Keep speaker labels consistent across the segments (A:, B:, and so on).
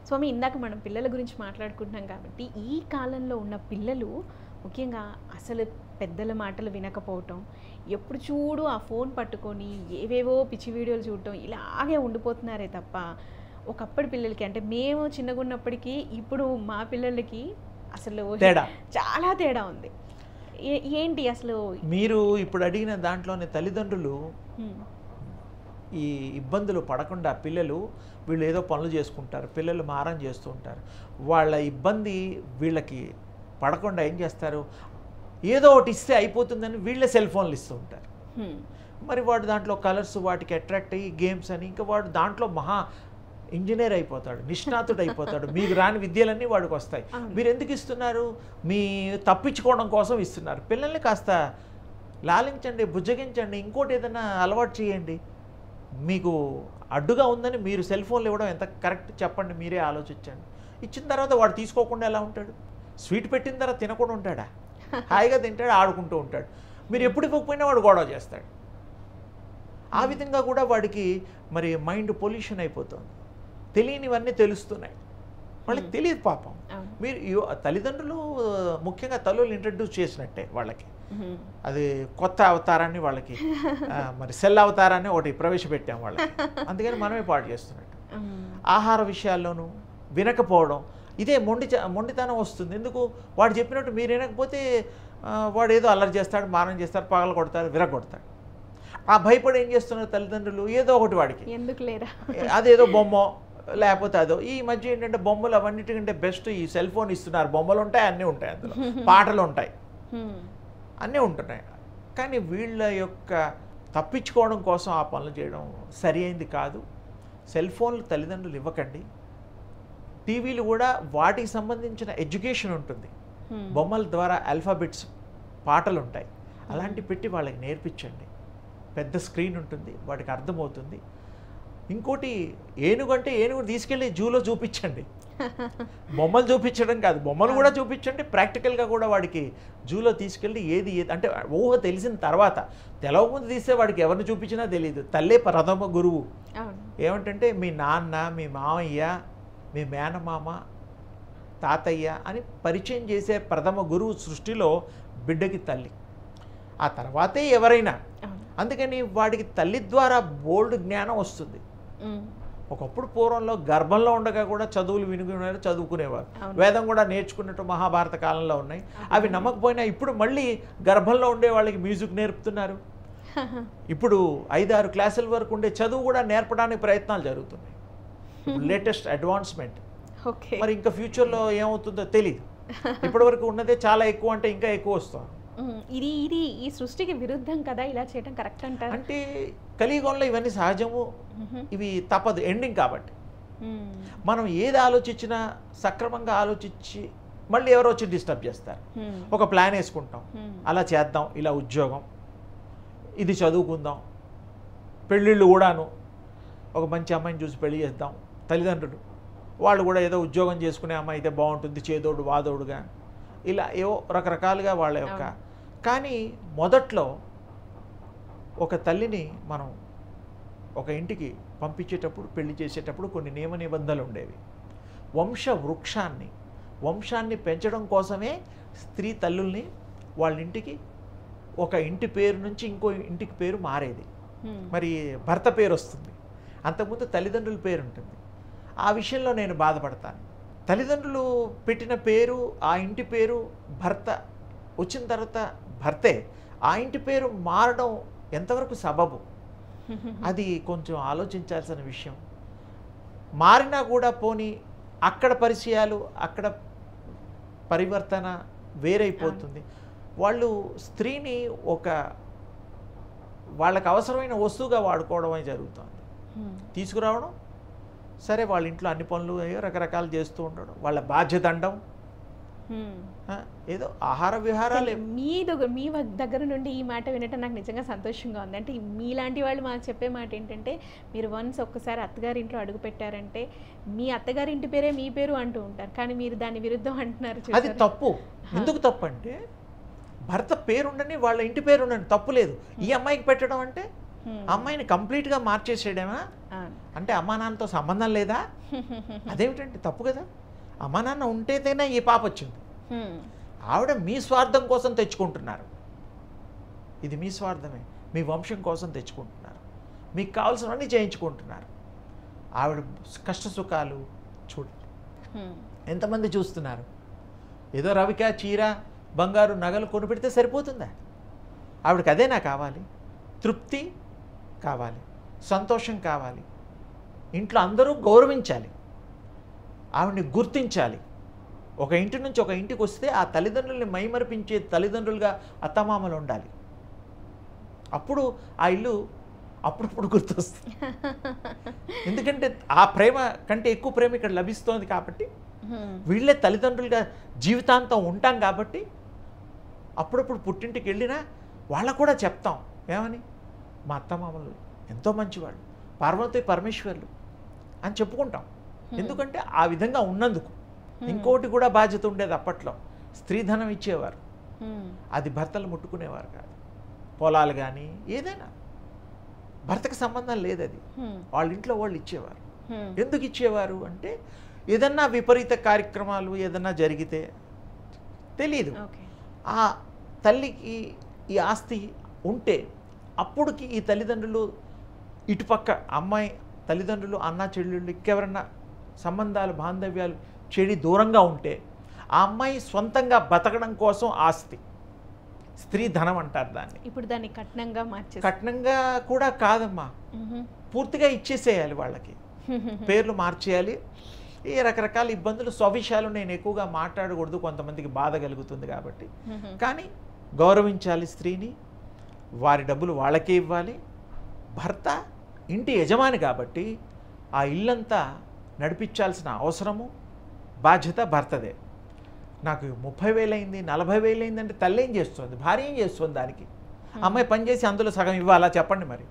A: స్వామి, ఇందాక మనం పిల్లల గురించి మాట్లాడుకుంటున్నాం కాబట్టి ఈ కాలంలో ఉన్న పిల్లలు ముఖ్యంగా అసలు పెద్దల మాటలు వినకపోవటం, ఎప్పుడు చూడు ఆ ఫోన్ పట్టుకొని ఏవేవో పిచ్చి వీడియోలు చూడటం ఇలాగే ఉండిపోతున్నారే తప్ప ఒకప్పటి పిల్లలకి అంటే మేము చిన్నగా ఉన్నప్పటికీ ఇప్పుడు మా పిల్లలకి అసలు
B: తేడా
A: చాలా తేడా ఉంది. ఏంటి అసలు
B: మీరు ఇప్పుడు అడిగిన దాంట్లోనే తల్లిదండ్రులు ఈ ఇబ్బందులు పడకుండా పిల్లలు వీళ్ళు ఏదో పనులు చేసుకుంటారు, పిల్లలు మారం చేస్తూ ఉంటారు. వాళ్ళ ఇబ్బంది వీళ్ళకి పడకుండా ఏం చేస్తారు, ఏదో ఒకటి ఇస్తే అయిపోతుందని వీళ్ళే సెల్ ఫోన్లు ఇస్తూ ఉంటారు. మరి వాడు దాంట్లో కలర్స్ వాటికి అట్రాక్ట్ అయ్యి గేమ్స్ అని ఇంకా వాడు దాంట్లో మహా ఇంజనీర్ అయిపోతాడు, నిష్ణాతుడు అయిపోతాడు. మీకు రాని విద్యలన్నీ వాడికి వస్తాయి. మీరు ఎందుకు ఇస్తున్నారు? మీ తప్పించుకోవడం కోసం ఇస్తున్నారు. పిల్లల్ని కాస్త లాలించండి, బుజ్జగించండి, ఇంకోటి ఏదైనా అలవాటు చేయండి. మీకు అడ్డుగా ఉందని మీరు సెల్ ఫోన్లు ఇవ్వడం ఎంత కరెక్ట్ చెప్పండి, మీరే ఆలోచించండి. ఇచ్చిన తర్వాత వాడు తీసుకోకుండా ఎలా ఉంటాడు? స్వీట్ పెట్టిన తర్వాత తినకుండా ఉంటాడా? హాయిగా తింటాడు, ఆడుకుంటూ ఉంటాడు. మీరు ఎప్పుడు ఇవ్వకపోయినా వాడు గొడవ చేస్తాడు. ఆ విధంగా కూడా వాడికి మరి మైండ్ పొల్యూషన్ అయిపోతుంది. తెలియనివన్నీ తెలుస్తున్నాయి, వాళ్ళకి తెలియదు పాపం. మీరు తల్లిదండ్రులు ముఖ్యంగా తల్లులు ఇంట్రడ్యూస్ చేసినట్టే వాళ్ళకి. అది కొత్త అవతారాన్ని వాళ్ళకి మరి సెల్ అవతారాన్ని ఒకటి ప్రవేశపెట్టాం వాళ్ళకి. అందుకని మనమే పాడు చేస్తున్నట్టు. ఆహార విషయాల్లోనూ వినకపోవడం, ఇదే మొండితనం వస్తుంది. ఎందుకు? వాడు చెప్పినట్టు మీరు వినకపోతే వాడు ఏదో అల్లరి చేస్తాడు, మారం చేస్తాడు, పగలు కొడతాడు, విరగొడతాడు. ఆ భయపడి ఏం చేస్తున్నారు తల్లిదండ్రులు, ఏదో ఒకటి వాడికి
A: ఎందుకు లేరా
B: అదేదో బొమ్మ లేకపోతే అదో. ఈ మధ్య ఏంటంటే బొమ్మలు అవన్నిటికంటే బెస్ట్ ఈ సెల్ ఫోన్ ఇస్తున్నారు. బొమ్మలు ఉంటాయి, అన్నీ ఉంటాయి, అందులో పాటలు ఉంటాయి, అన్నీ ఉంటున్నాయి. కానీ వీళ్ళ యొక్క తప్పించుకోవడం కోసం ఆ పనులు చేయడం సరి అయింది కాదు. సెల్ ఫోన్లు తల్లిదండ్రులు ఇవ్వకండి. టీవీలు కూడా వాటికి సంబంధించిన ఎడ్యుకేషన్ ఉంటుంది, బొమ్మల ద్వారా ఆల్ఫాబెట్స్ పాటలు ఉంటాయి, అలాంటి పెట్టి వాళ్ళకి నేర్పించండి. పెద్ద స్క్రీన్ ఉంటుంది, వాడికి అర్థమవుతుంది. ఇంకోటి ఏనుగంటే ఏనుగు తీసుకెళ్ళి జూలో చూపించండి. బొమ్మలు చూపించడం కాదు, బొమ్మలు కూడా చూపించండి. ప్రాక్టికల్గా కూడా వాడికి జూలో తీసుకెళ్ళి ఏది అంటే ఊహ తెలిసిన తర్వాత, తెలవకముందు తీస్తే వాడికి ఎవరిని చూపించినా తెలియదు. తల్లే ప్రథమ గురువు. ఏమంటే మీ నాన్న, మీ మామయ్య, మీ మేనమామ, తాతయ్య అని పరిచయం చేసే ప్రథమ గురువు సృష్టిలో బిడ్డకి తల్లి, ఆ తర్వాతే ఎవరైనా. అందుకని వాడికి తల్లి ద్వారా బోల్డ్ జ్ఞానం వస్తుంది. ఒకప్పుడు పూర్వంలో గర్భంలో ఉండగా కూడా చదువులు వినుకునేవారు, చదువుకునేవారు. వేదం కూడా నేర్చుకున్నట్టు మహాభారత కాలంలో ఉన్నాయి. అవి నమ్మకపోయినా ఇప్పుడు మళ్ళీ గర్భంలో ఉండే వాళ్ళకి మ్యూజిక్ నేర్పుతున్నారు. ఇప్పుడు 5-6 క్లాసుల వరకు ఉండే చదువు కూడా నేర్పడానికి ప్రయత్నాలు జరుగుతున్నాయి. Latest advancement. మరి ఇంకా ఫ్యూచర్లో ఏమవుతుందో తెలియదు. ఇప్పటి వరకు ఉన్నదే చాలా ఎక్కువ, అంటే ఇంకా ఎక్కువ వస్తుంది.
A: ఇది ఈ సృష్టికి విరుద్ధం కదా ఇలా చేయడం కరెక్ట్ అంటారు?
B: అంటే కలియుగంలో ఇవన్నీ సహజము, ఇవి తప్పదు, ఎండింగ్ కాబట్టి. మనం ఏది ఆలోచించినా సక్రమంగా ఆలోచించి మళ్ళీ ఎవరో వచ్చి డిస్టర్బ్ చేస్తారు. ఒక ప్లాన్ వేసుకుంటాం, అలా చేద్దాం, ఇలా ఉద్యోగం, ఇది చదువుకుందాం, పెళ్ళిళ్ళు కూడాను ఒక మంచి అమ్మాయిని చూసి పెళ్లి చేద్దాం. తల్లిదండ్రులు వాళ్ళు కూడా ఏదో ఉద్యోగం చేసుకునే అమ్మాయి అయితే బాగుంటుంది, చేదోడు వాదోడుగా, ఇలా ఏవో రకరకాలుగా వాళ్ళ యొక్క. కానీ మొదట్లో ఒక తల్లిని మనం ఒక ఇంటికి పంపించేటప్పుడు, పెళ్లి చేసేటప్పుడు కొన్ని నియమ నిబంధనలు ఉండేవి. వంశాన్ని పెంచడం కోసమే స్త్రీ తల్లుల్ని వాళ్ళ ఇంటికి ఒక ఇంటి పేరు నుంచి ఇంకో ఇంటికి పేరు మారేది. మరి భర్త పేరు వస్తుంది, అంతకుముందు తల్లిదండ్రుల పేరు ఉంటుంది. ఆ విషయంలో నేను బాధపడతాను. తల్లిదండ్రులు పెట్టిన పేరు, ఆ ఇంటి పేరు, భర్త వచ్చిన తర్వాత భర్తే, ఆ ఇంటి పేరు మారడం ఎంతవరకు సబబు? అది కొంచెం ఆలోచించాల్సిన విషయం. మారినా కూడా పోనీ అక్కడ పరిచయాలు, అక్కడ పరివర్తన వేరైపోతుంది. వాళ్ళు స్త్రీని ఒక వాళ్ళకు అవసరమైన వస్తువుగా వాడుకోవడమే జరుగుతుంది. తీసుకురావడం, సరే వాళ్ళ ఇంట్లో అన్ని పనులు రకరకాలు చేస్తూ ఉండడం, వాళ్ళ బాధ్యత అండం, ఏదో ఆహార విహారాలు.
A: మీ దగ్గర నుండి ఈ మాట వినటం నాకు నిజంగా సంతోషంగా ఉంది. అంటే మీలాంటి వాళ్ళు మాకు చెప్పే మాట ఏంటంటే, మీరు వన్స్ ఒక్కసారి అత్తగారింట్లో అడుగు పెట్టారంటే మీ అత్తగారింటి పేరే మీ పేరు అంటూ ఉంటారు, కానీ మీరు దాని విరుద్ధం అంటున్నారు.
B: అది తప్పు. ఎందుకు తప్పు అంటే, భర్త పేరుండని వాళ్ళ ఇంటి పేరు ఉండని తప్పు లేదు. ఈ అమ్మాయికి పెట్టడం అంటే అమ్మాయిని కంప్లీట్గా మార్చేసేయడమా? అంటే అమ్మా నాన్నతో సంబంధం లేదా? అదేమిటంటే తప్పు కదా. అమ్మా నాన్న ఉంటేనే ఈ పాప వచ్చింది. ఆవిడ మీ స్వార్థం కోసం తెచ్చుకుంటున్నారు. ఇది మీ స్వార్థమే, మీ వంశం కోసం తెచ్చుకుంటున్నారు, మీకు కావాల్సినవన్నీ చేయించుకుంటున్నారు. ఆవిడ కష్ట సుఖాలు చూడండి. ఎంతమంది చూస్తున్నారు? ఏదో రవిక చీర బంగారు నగలు కొనిపెడితే సరిపోతుందా? ఆవిడకి అదేనా కావాలి? తృప్తి కావాలి, సంతోషం కావాలి, ఇంట్లో అందరూ గౌరవించాలి, ఆవిడని గుర్తించాలి. ఒక ఇంటి నుంచి ఒక ఇంటికి వస్తే ఆ తల్లిదండ్రుల్ని మైమరిపించే తల్లిదండ్రులుగా అత్తమామలు ఉండాలి. అప్పుడు ఆ ఇల్లు అప్పుడప్పుడు గుర్తొస్తుంది. ఎందుకంటే ఆ ప్రేమ కంటే ఎక్కువ ప్రేమ ఇక్కడ లభిస్తోంది కాబట్టి, వీళ్ళే తల్లిదండ్రులుగా జీవితాంతం ఉంటాం కాబట్టి అప్పుడప్పుడు పుట్టింటికి వెళ్ళినా వాళ్ళకు కూడా చెప్తాం ఏమని, మా అత్తమామలు ఎంతో మంచివాళ్ళు, పార్వతి పరమేశ్వర్లు అని చెప్పుకుంటాం. ఎందుకంటే ఆ విధంగా ఉన్నందుకు. ఇంకోటి కూడా బాధ్యత ఉండేది అప్పట్లో, స్త్రీధనం ఇచ్చేవారు, అది భర్తలు ముట్టుకునేవారు కాదు. పొలాలు కానీ ఏదైనా భర్తకు సంబంధం లేదు, అది వాళ్ళ ఇంట్లో వాళ్ళు ఇచ్చేవారు. ఎందుకు ఇచ్చేవారు అంటే ఏదన్నా విపరీత కార్యక్రమాలు ఏదన్నా జరిగితే తెలియదు, ఆ తల్లికి ఈ ఆస్తి ఉంటే అప్పుడుకి ఈ తల్లిదండ్రులు ఇటుపక్క అమ్మాయి తల్లిదండ్రులు అన్న చెల్లెళ్ళు ఇంకెవరన్నా సంబంధాలు బాంధవ్యాలు చెడి దూరంగా ఉంటే ఆ అమ్మాయి సొంతంగా బతకడం కోసం ఆస్తి, స్త్రీ ధనం అంటారు దాన్ని.
A: ఇప్పుడు దాన్ని కట్నంగా మార్చేసి,
B: కట్నంగా కూడా కాదమ్మా, పూర్తిగా ఇచ్చేసేయాలి వాళ్ళకి, పేర్లు మార్చేయాలి. ఈ రకరకాల ఇబ్బందులు, స్వవిషయాలు నేను ఎక్కువగా మాట్లాడకూడదు, కొంతమందికి బాధ కలుగుతుంది కాబట్టి. కానీ గౌరవించాలి స్త్రీని, వారి డబ్బులు వాళ్ళకే ఇవ్వాలి. భర్త ఇంటి యజమాని కాబట్టి ఆ ఇల్లంతా నడిపించాల్సిన అవసరము బాధ్యత భర్తదే. నాకు 30,000 అయింది, 40,000 అయింది అంటే తల్లి ఏం చేస్తుంది, భార్య ఏం చేస్తుంది? దానికి అమ్మాయి పనిచేసి అందులో సగం ఇవ్వాలా చెప్పండి మరి.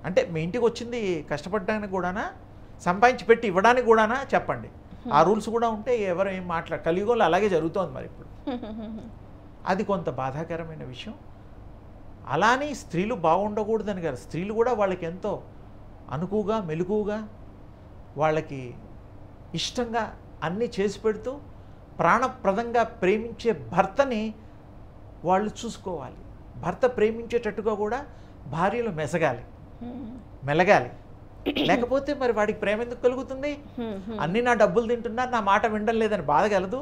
B: అంటే మీ ఇంటికి వచ్చింది కష్టపడడానికి కూడానా, సంపాదించి పెట్టి ఇవ్వడానికి కూడానా చెప్పండి. ఆ రూల్స్ కూడా ఉంటే ఎవరు ఏం కలియుగంలో అలాగే జరుగుతోంది మరి ఇప్పుడు. అది కొంత బాధాకరమైన విషయం. అలానే స్త్రీలు బాగుండకూడదని కాదు, స్త్రీలు కూడా వాళ్ళకి ఎంతో అనుకువగా మెలకువగా వాళ్ళకి ఇష్టంగా అన్నీ చేసి పెడుతూ ప్రాణప్రదంగా ప్రేమించే భర్తని వాళ్ళు చూసుకోవాలి. భర్త ప్రేమించేటట్టుగా కూడా భార్యలు మెలగాలి. లేకపోతే మరి వాడికి ప్రేమ ఎందుకు కలుగుతుంది? అన్నీ నా డబ్బులు తింటున్నా, నా మాట వినడం లేదని బాధ కలదు.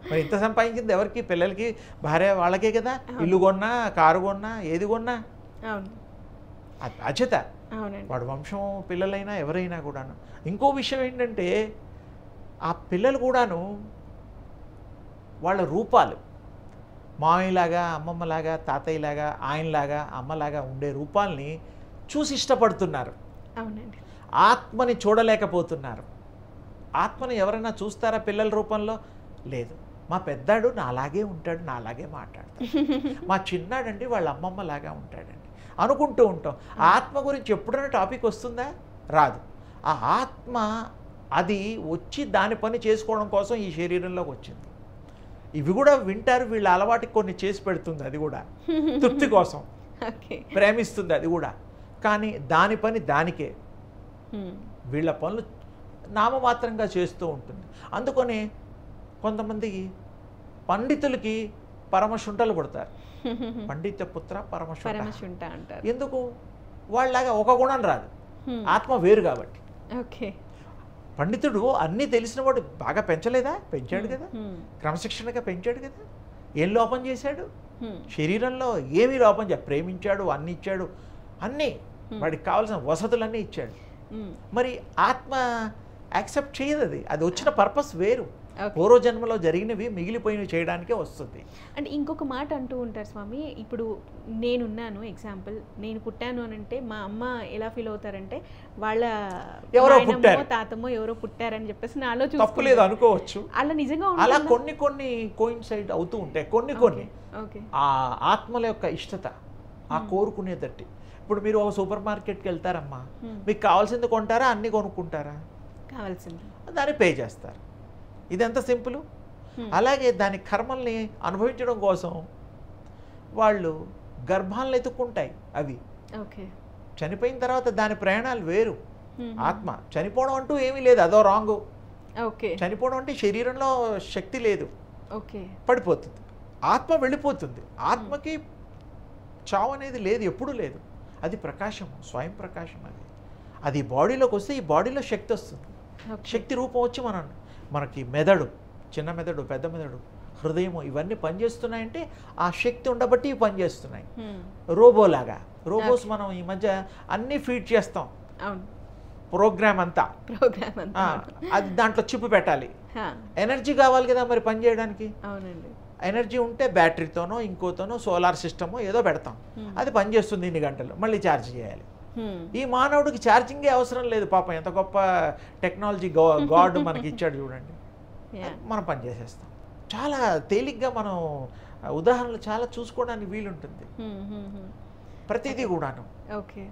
B: మరి ఇంత సంపాదించింది ఎవరికి? పిల్లలకి, భార్య వాళ్ళకే కదా. ఇల్లు కొన్నా, కారు కొన్నా, ఏది కొన్నా అది బాధ్యత. వాడు వంశం పిల్లలైనా ఎవరైనా కూడాను. ఇంకో విషయం ఏంటంటే ఆ పిల్లలు కూడాను వాళ్ళ రూపాలు మామయ్యలాగా, అమ్మమ్మలాగా, తాతయ్యలాగా, ఆయనలాగా, అమ్మలాగా ఉండే రూపాల్ని చూసి ఇష్టపడుతున్నారు.
A: అవునండి.
B: ఆత్మని చూడలేకపోతున్నారు. ఆత్మని ఎవరైనా చూస్తారా పిల్లల రూపంలో? లేదు. మా పెద్దాడు నాలాగే ఉంటాడు, నాలాగే మాట్లాడతాడు, మా చిన్నాడండి వాళ్ళ అమ్మమ్మలాగా ఉంటాడండి అనుకుంటూ ఉంటాం. ఆత్మ గురించి ఎప్పుడైనా టాపిక్ వస్తుందా? రాదు. ఆ ఆత్మ అది వచ్చి దాని పని చేసుకోవడం కోసం ఈ శరీరంలోకి వచ్చింది. ఇవి కూడా వింటారు, వీళ్ళ అలవాటుకి కొన్ని చేసి పెడుతుంది, అది కూడా తృప్తి కోసం ప్రేమిస్తుంది అది కూడా. కానీ దాని పని దానికే, వీళ్ళ పనులు నామమాత్రంగా చేస్తూ ఉంటుంది. అందుకని కొంతమందికి పండితులకి పరమశుంఠలు పుడతారు. పండిత పుత్ర పరమశుంఠ అంటారు. ఎందుకు? వాళ్ళలాగా ఒక గుణం రాదు, ఆత్మ వేరు కాబట్టి. పండితుడు అన్నీ తెలిసిన వాడు బాగా పెంచలేదా? పెంచాడు కదా, క్రమశిక్షణగా పెంచాడు కదా. ఏం లోపం చేశాడు? శరీరంలో ఏమీ లోపం చేయాలి, ప్రేమించాడు, అన్ని ఇచ్చాడు, అన్నీ వాడికి కావాల్సిన వసతులన్నీ ఇచ్చాడు. మరి ఆత్మ యాక్సెప్ట్ చేయదు. అది వచ్చిన పర్పస్ వేరు. పూర్వజన్మలో జరిగినవి మిగిలిపోయినవి చేయడానికే వస్తుంది.
A: అంటే ఇంకొక మాట అంటూ ఉంటారు స్వామి, ఇప్పుడు నేనున్నాను, ఎగ్జాంపుల్ నేను పుట్టాను అని అంటే మా అమ్మ ఎలా ఫీల్ అవుతారంటే వాళ్ళ తాతమ్మో ఎవరో పుట్టారని చెప్పేసి నాలో
B: తప్పులేదు అనుకోవచ్చు.
A: అలా నిజంగా
B: అలా కొన్ని కోయిన్సైడ్ అవుతూ ఉంటాయి. కొన్ని ఆ ఆత్మల యొక్క ఇష్టత, ఆ కోరుకునేదట్టి. ఇప్పుడు మీరు ఒక సూపర్ మార్కెట్కి వెళ్తారమ్మా, మీకు కావాల్సింది కొంటారా, అన్నీ కొనుక్కుంటారా?
A: కావాల్సింది
B: దాన్ని పే చేస్తారు. ఇది ఎంత సింపుల్. అలాగే దాని కర్మల్ని అనుభవించడం కోసం వాళ్ళు గర్భాలను ఎత్తుక్కుంటాయి. అవి
A: ఓకే.
B: చనిపోయిన తర్వాత దాని ప్రయాణాలు వేరు. ఆత్మ చనిపోవడం అంటూ ఏమీ లేదు, అదో రాంగు.
A: ఓకే.
B: చనిపోవడం అంటే శరీరంలో శక్తి లేదు,
A: ఓకే.
B: పడిపోతుంది. ఆత్మ వెళ్ళిపోతుంది. ఆత్మకి చావు అనేది లేదు, ఎప్పుడూ లేదు. అది ప్రకాశం, స్వయం ప్రకాశం. అది బాడీలోకి వస్తే ఈ బాడీలో శక్తి వస్తుంది. శక్తి రూపం వచ్చి మనకి మెదడు, చిన్న మెదడు, పెద్ద మెదడు, హృదయము ఇవన్నీ పనిచేస్తున్నాయంటే ఆ శక్తి ఉండబట్టి ఇవి పనిచేస్తున్నాయి. రోబోలాగా. రోబోస్ మనం ఈ మధ్య అన్నీ ఫీడ్ చేస్తాం, ప్రోగ్రామ్ అంతా. అది దాంట్లో చిప్పు పెట్టాలి, ఎనర్జీ కావాలి కదా మరి పని చేయడానికి. ఎనర్జీ ఉంటే బ్యాటరీతోనో ఇంకోతోనో సోలార్ సిస్టమో ఏదో పెడతాం, అది పనిచేస్తుంది ఇన్ని గంటలు, మళ్ళీ ఛార్జ్ చేయాలి. ఈ మానవుడికి ఛార్జింగే అవసరం లేదు పాపం. ఎంత గొప్ప టెక్నాలజీ గాడ్ మనకి ఇచ్చాడు చూడండి. మనం పని చేసేస్తాం. చాలా తేలిగ్గా మనం ఉదాహరణలు చాలా చూసుకోవడానికి వీలుంటుంది ప్రతిదీ కూడాను.
A: ఓకే.